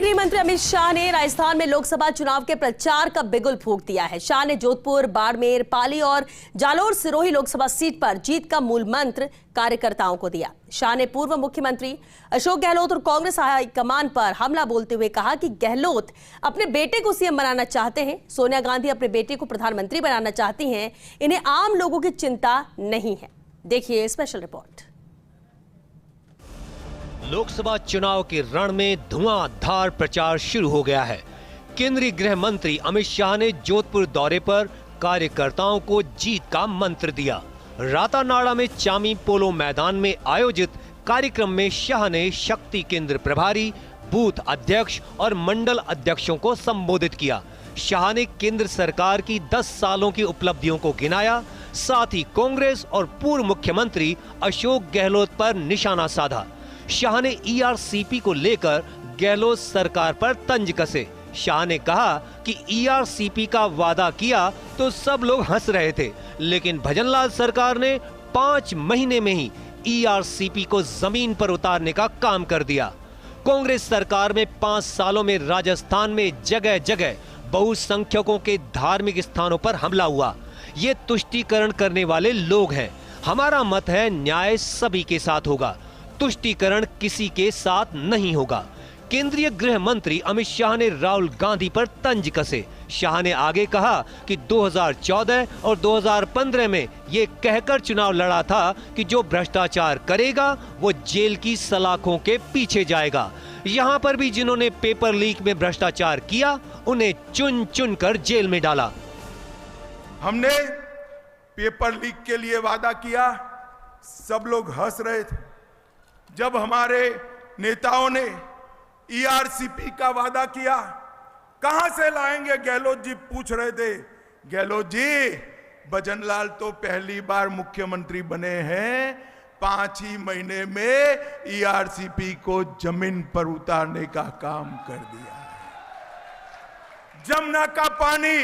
गृह मंत्री अमित शाह ने राजस्थान में लोकसभा चुनाव के प्रचार का बिगुल फूंक दिया है। शाह ने जोधपुर, बाड़मेर, पाली और जालोर सिरोही लोकसभा सीट पर जीत का मूल मंत्र कार्यकर्ताओं को दिया। शाह ने पूर्व मुख्यमंत्री अशोक गहलोत और कांग्रेस हाईकमान पर हमला बोलते हुए कहा कि गहलोत अपने बेटे को सीएम बनाना चाहते हैं, सोनिया गांधी अपने बेटे को प्रधानमंत्री बनाना चाहती हैं, इन्हें आम लोगों की चिंता नहीं है। देखिए स्पेशल रिपोर्ट। लोकसभा चुनाव के रण में धुआंधार प्रचार शुरू हो गया है। केंद्रीय गृह मंत्री अमित शाह ने जोधपुर दौरे पर कार्यकर्ताओं को जीत का मंत्र दिया। रातानाड़ा में चामी पोलो मैदान में आयोजित कार्यक्रम में शाह ने शक्ति केंद्र प्रभारी, बूथ अध्यक्ष और मंडल अध्यक्षों को संबोधित किया। शाह ने केंद्र सरकार की 10 सालों की उपलब्धियों को गिनाया, साथ ही कांग्रेस और पूर्व मुख्यमंत्री अशोक गहलोत पर निशाना साधा। शाह ने ईआरसीपी को लेकर गहलोत सरकार पर तंज कसे। शाह ने कहा कि ईआरसीपी का वादा किया तो सब लोग हंस रहे थे, लेकिन भजनलाल सरकार ने 5 महीने में ही ईआरसीपी को जमीन पर उतारने का काम कर दिया। कांग्रेस सरकार में 5 सालों में राजस्थान में जगह जगह बहुसंख्यकों के धार्मिक स्थानों पर हमला हुआ। ये तुष्टीकरण करने वाले लोग हैं। हमारा मत है न्याय सभी के साथ होगा, तुष्टीकरण किसी के साथ नहीं होगा। केंद्रीय गृह मंत्री अमित शाह ने राहुल गांधी पर तंज कसे। शाह ने आगे कहा कि 2014 और 2015 में ये कहकर चुनाव लड़ा था कि जो भ्रष्टाचार करेगा वो जेल की सलाखों के पीछे जाएगा। यहाँ पर भी जिन्होंने पेपर लीक में भ्रष्टाचार किया उन्हें चुन चुन कर जेल में डाला। हमने पेपर लीक के लिए वादा किया, सब लोग हंस रहे थे। जब हमारे नेताओं ने ईआरसीपी का वादा किया, कहां से लाएंगे, गहलोत जी पूछ रहे थे। गहलोत जी, भजनलाल तो पहली बार मुख्यमंत्री बने हैं, 5 ही महीने में ईआरसीपी को जमीन पर उतारने का काम कर दिया है। जमुना का पानी,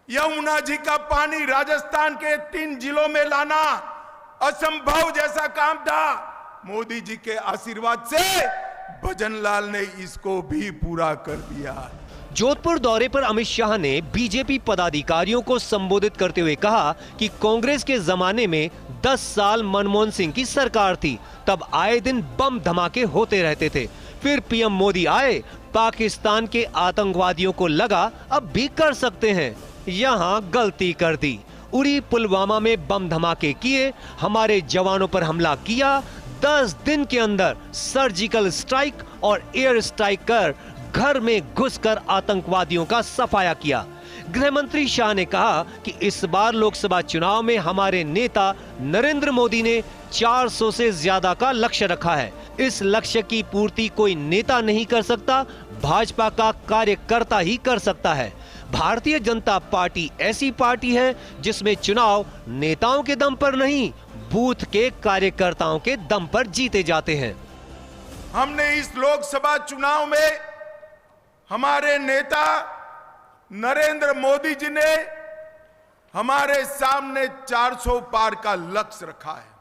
यमुना जी का पानी राजस्थान के 3 जिलों में लाना असंभव जैसा काम था। मोदी जी के आशीर्वाद से भजनलाल ने इसको भी पूरा कर दिया। जोधपुर दौरे पर अमित शाह ने बीजेपी पदाधिकारियों को संबोधित करते हुए कहा कि कांग्रेस के जमाने में 10 साल मनमोहन सिंह की सरकार थी, तब आए दिन बम धमाके होते रहते थे। फिर पीएम मोदी आए, पाकिस्तान के आतंकवादियों को लगा अब भी कर सकते हैं, यहाँ गलती कर दी। उरी पुलवामा में बम धमाके किए, हमारे जवानों पर हमला किया। 10 दिन के अंदर सर्जिकल स्ट्राइक और एयर स्ट्राइक कर घर में घुसकर आतंकवादियों का सफाया किया। गृह मंत्री शाह ने कहा कि इस बार लोकसभा चुनाव में हमारे नेता नरेंद्र मोदी ने 400 से ज्यादा का लक्ष्य रखा है। इस लक्ष्य की पूर्ति कोई नेता नहीं कर सकता, भाजपा का कार्यकर्ता ही कर सकता है। भारतीय जनता पार्टी ऐसी पार्टी है जिसमें चुनाव नेताओं के दम पर नहीं, बूथ के कार्यकर्ताओं के दम पर जीते जाते हैं। हमने इस लोकसभा चुनाव में हमारे नेता नरेंद्र मोदी जी ने हमारे सामने 400 पार का लक्ष्य रखा है।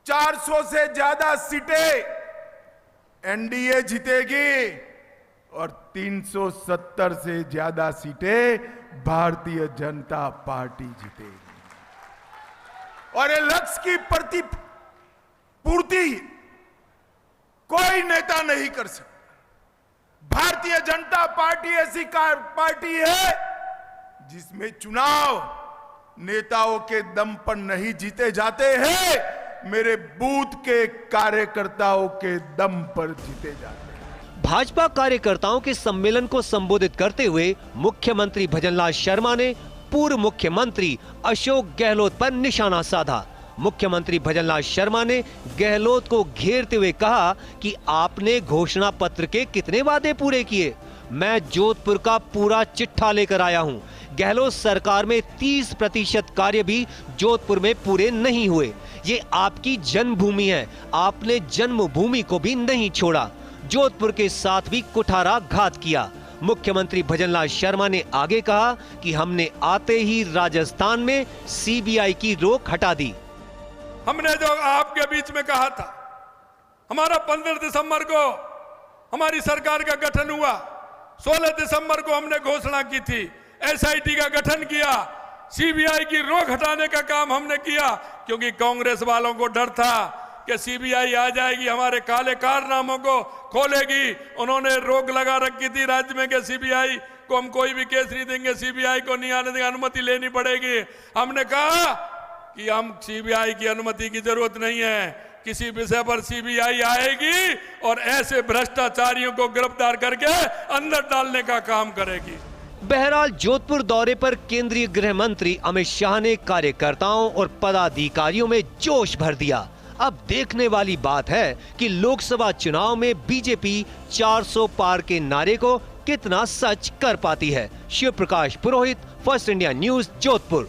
400 से ज्यादा सीटें एनडीए जीतेगी और 370 से ज्यादा सीटें भारतीय जनता पार्टी जीतेगी। और ये लक्ष्य की पूर्ति कोई नेता नहीं कर सकता। भारतीय जनता पार्टी ऐसी पार्टी है जिसमें चुनाव नेताओं के दम पर नहीं जीते जाते हैं, मेरे बूथ के कार्यकर्ताओं के दम पर जीते जाते हैं। भाजपा कार्यकर्ताओं के सम्मेलन को संबोधित करते हुए मुख्यमंत्री भजनलाल शर्मा ने पूर्व मुख्यमंत्री अशोक गहलोत पर निशाना साधा। मुख्यमंत्री भजनलाल शर्मा ने गहलोत को घेरते हुए कहा कि आपने घोषणा पत्र के कितने वादे पूरे किए? मैं जोधपुर का पूरा चिट्ठा लेकर आया हूं। गहलोत सरकार में 30% कार्य भी जोधपुर में पूरे नहीं हुए। ये आपकी जन्मभूमि है, आपने जन्मभूमि को भी नहीं छोड़ा। जोधपुर के साथ भी कुठारा घात किया। मुख्यमंत्री भजनलाल शर्मा ने आगे कहा कि हमने आते ही राजस्थान में सीबीआई की रोक हटा दी। हमने जो आपके बीच में कहा था, हमारा 15 दिसंबर को हमारी सरकार का गठन हुआ, 16 दिसंबर को हमने घोषणा की थी, एसआईटी का गठन किया, सीबीआई की रोक हटाने का काम हमने किया, क्योंकि कांग्रेस वालों को डर था कि सीबीआई आ जाएगी, हमारे काले कारनामों को खोलेगी। उन्होंने रोक लगा रखी थी राज्य में कि सीबीआई को हम कोई भी केस नहीं देंगे, सीबीआई को नहीं आने देंगे, अनुमति लेनी पड़ेगी। हमने कहा कि हम सीबीआई की अनुमति की जरूरत नहीं है, किसी विषय पर सीबीआई आएगी और ऐसे भ्रष्टाचारियों को गिरफ्तार करके अंदर डालने का काम करेगी। बहरहाल जोधपुर दौरे पर केंद्रीय गृह मंत्री अमित शाह ने कार्यकर्ताओं और पदाधिकारियों में जोश भर दिया। अब देखने वाली बात है कि लोकसभा चुनाव में बीजेपी 400 पार के नारे को कितना सच कर पाती है। शिव प्रकाश पुरोहित, फर्स्ट इंडिया न्यूज, जोधपुर।